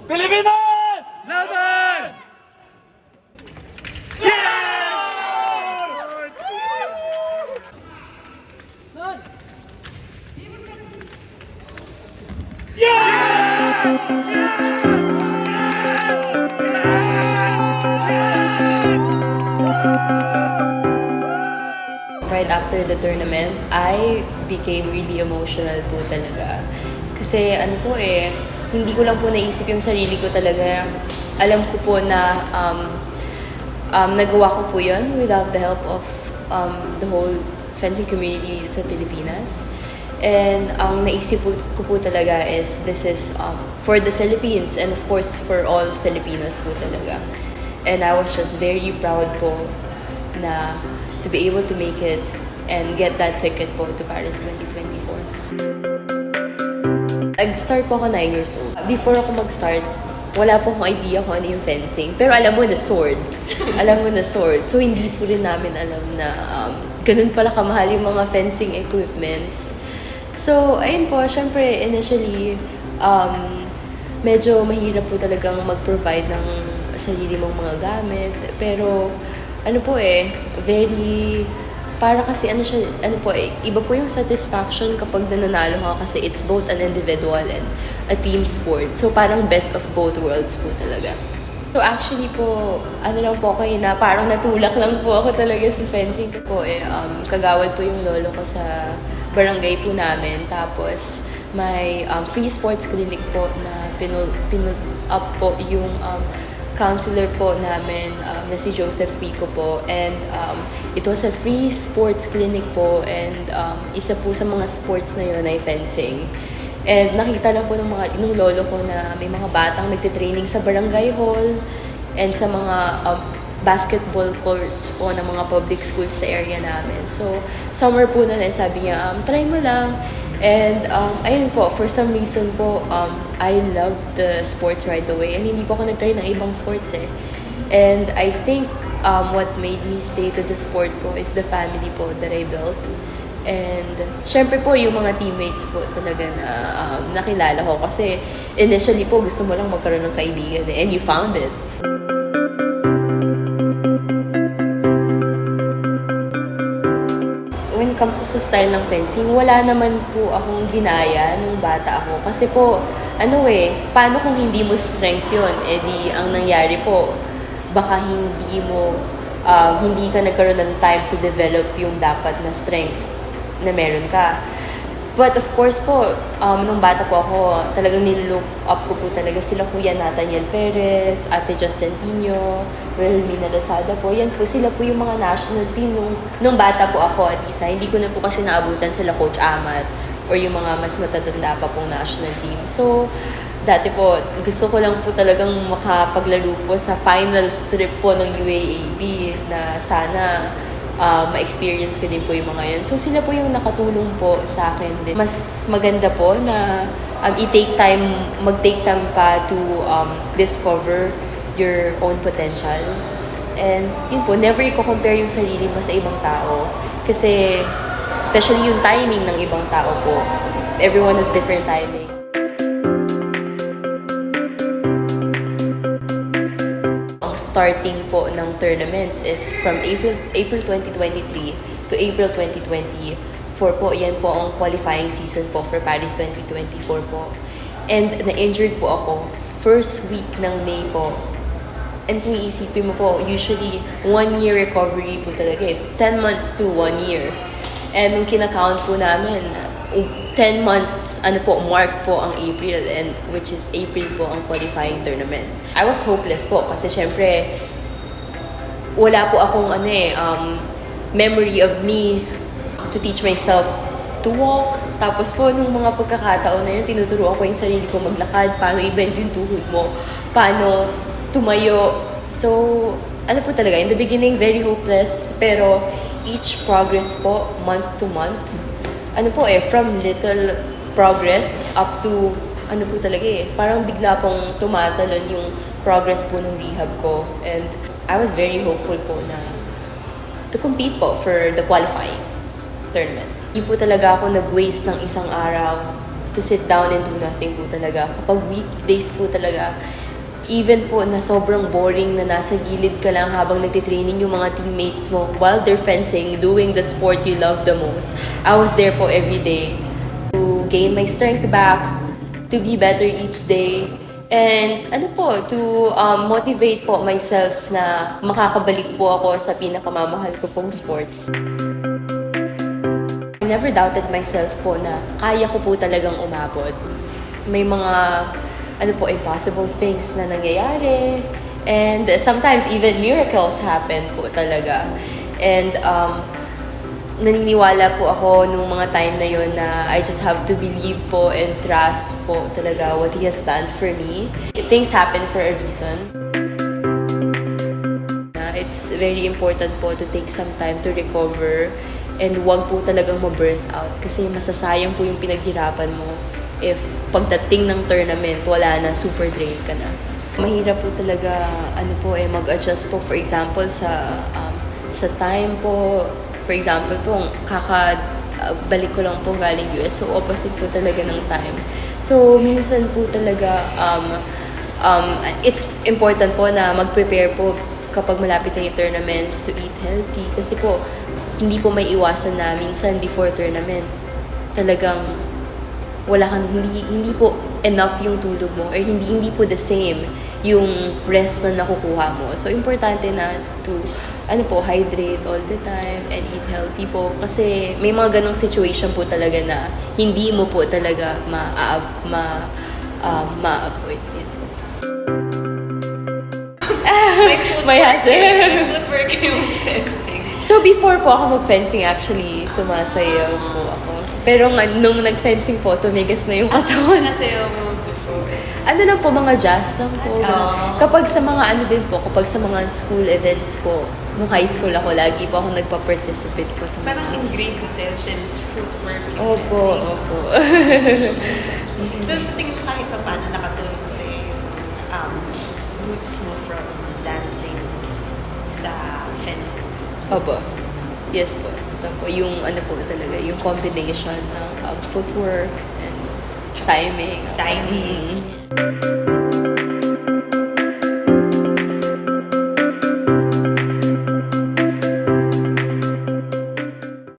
Pilipinas! Laban! Right after the tournament, I became really emotional po talaga. Kasi ano po hindi ko lang po naisip yung sarili ko talaga. Alam ko po na nagawa ko po yun without the help of the whole fencing community sa Pilipinas. And ang naisip ko po talaga is this is for the Philippines and of course for all Filipinos po talaga. And I was just very proud po na to be able to make it and get that ticket po to Paris 2024. Nag-start po ako 9 years old. Before ako mag-start, wala po akong idea kung ano yung fencing. Pero alam mo na sword. Alam mo na sword. So hindi po rin namin alam na ganun pala kamahal yung mga fencing equipments. So ayun po, syempre initially, medyo mahirap po talagang mag-provide ng sarili mong mga gamit. Pero ano po very, para kasi ano po iba po yung satisfaction kapag nananalo ka kasi it's both an individual and a team sport. So parang best of both worlds po talaga. So actually po, ano lang po ako na parang natulak lang po ako talaga sa fencing. Kasi po kagawad po yung lolo ko sa barangay po namin. Tapos may free sports clinic po na pinut up po yung counselor po namin na si Joseph Rico po, and it was a free sports clinic po, and isa po sa mga sports na yun ay fencing. And nakita lang po ng lolo ko na may mga batang nagtitraining sa barangay hall and sa mga basketball courts po ng mga public schools sa area namin. So summer po na sabi niya, try mo lang. And ayun po, for some reason po, I loved the sports right away. And hindi po ako nag-try ng ibang sports And I think what made me stay to the sport po is the family po that I built. And syempre po, yung mga teammates po talaga na nakilala ko. Kasi initially po, gusto mo lang magkaroon ng kaibigan and you found it. When it comes to sa style ng fencing, wala naman po akong ginaya nung bata ako. Kasi po, paano kung hindi mo strength yun? Di ang nangyari po, baka hindi ka nagkaroon ng time to develop yung dapat na strength na meron ka. But of course po, nung bata po ako, talagang nilook up ko po talaga sila Kuya Nathaniel Perez, Ate Justin Tino, Relmina Lazada po. Yan po, sila po yung mga national team nung bata po ako at isa. Hindi ko na po kasi naabutan sila Coach Amat or yung mga mas matatanda pa pong national team. So, dati po, gusto ko lang po talagang makapaglaro po sa final strip po ng UAAP na sana ma-experience ko din po yung mga yan. So sila po yung nakatulong po sa akin din. Mas maganda po na mag-take time ka to discover your own potential. And yun po, never i-compare yung sarili mo sa ibang tao. Kasi especially yung timing ng ibang tao po. Everyone has different timing. Starting po ng tournaments is from April 2023 to April 2024 po. Yan po ang qualifying season po for Paris 2024 po. And na-injured po ako first week ng May po. And kung iisipin mo po, usually 1 year recovery po talaga 10 months to 1 year. And nung kinakount po namin, 10 months, mark po ang April, and which is April po ang qualifying tournament. I was hopeless po kasi syempre wala po akong memory of me to teach myself to walk. Tapos po nung mga pagkakataon na yun, tinuturuan ko yung sarili ko maglakad, paano i-bend yung tuhod mo, paano tumayo. So, po talaga, in the beginning, very hopeless, pero each progress po, month to month, from little progress up to, po talaga parang bigla pong tumatalon yung progress po ng rehab ko. And I was very hopeful po na to compete po for the qualifying tournament. Hindi po talaga ako nag-waste ng isang araw to sit down and do nothing po talaga. Kapag weekdays po talaga, even po na sobrang boring na nasa gilid ka lang habang nagtitraining yung mga teammates mo while they're fencing, doing the sport you love the most. I was there po every day to gain my strength back, to be better each day, and to motivate po myself na makakabalik po ako sa pinakamamahal ko pong sports. I never doubted myself po na kaya ko po talagang umabot. May mga impossible things na nangyayari. And sometimes even miracles happen po talaga. And naniniwala po ako nung mga time na yun na I just have to believe po and trust po talaga what He has done for me. Things happen for a reason. It's very important po to take some time to recover and wag po talagang ma-burnt out kasi masasayang po yung pinaghirapan mo if pagdating ng tournament, wala na, super drain ka na. Mahirap po talaga, mag-adjust po. For example, sa time po, for example po, balik ko lang po galing US, so opposite po talaga ng time. So, minsan po talaga, it's important po na mag-prepare po kapag malapit na yung tournaments to eat healthy. Kasi po, hindi po may iwasan na minsan before tournament, talagang hindi po enough yung tulog mo or hindi po the same yung rest na nakukuha mo. So, importante na to hydrate all the time and eat healthy po. Kasi may mga ganong situation po talaga na hindi mo po talaga ma-avoid. May footwork yung fencing. So, before po ako mag-fencing, actually, sumasayaw po ako. Pero nung nag-fencing po, tumigas na yung katawan. Sinasayaw mo before? Lang po, mga jazz lang po. Kapag sa mga kapag sa mga school events po, nung high school ako, lagi po ako nagpa-participate po sa mga... Parang ingrained kasi since footwork yung Opo. So, sa tingin mo kahit pa paano nakatulong sa roots mo from dancing sa fencing? Opo. Yes po. Tapos yung talaga, yung combination ng footwork and timing. Timing.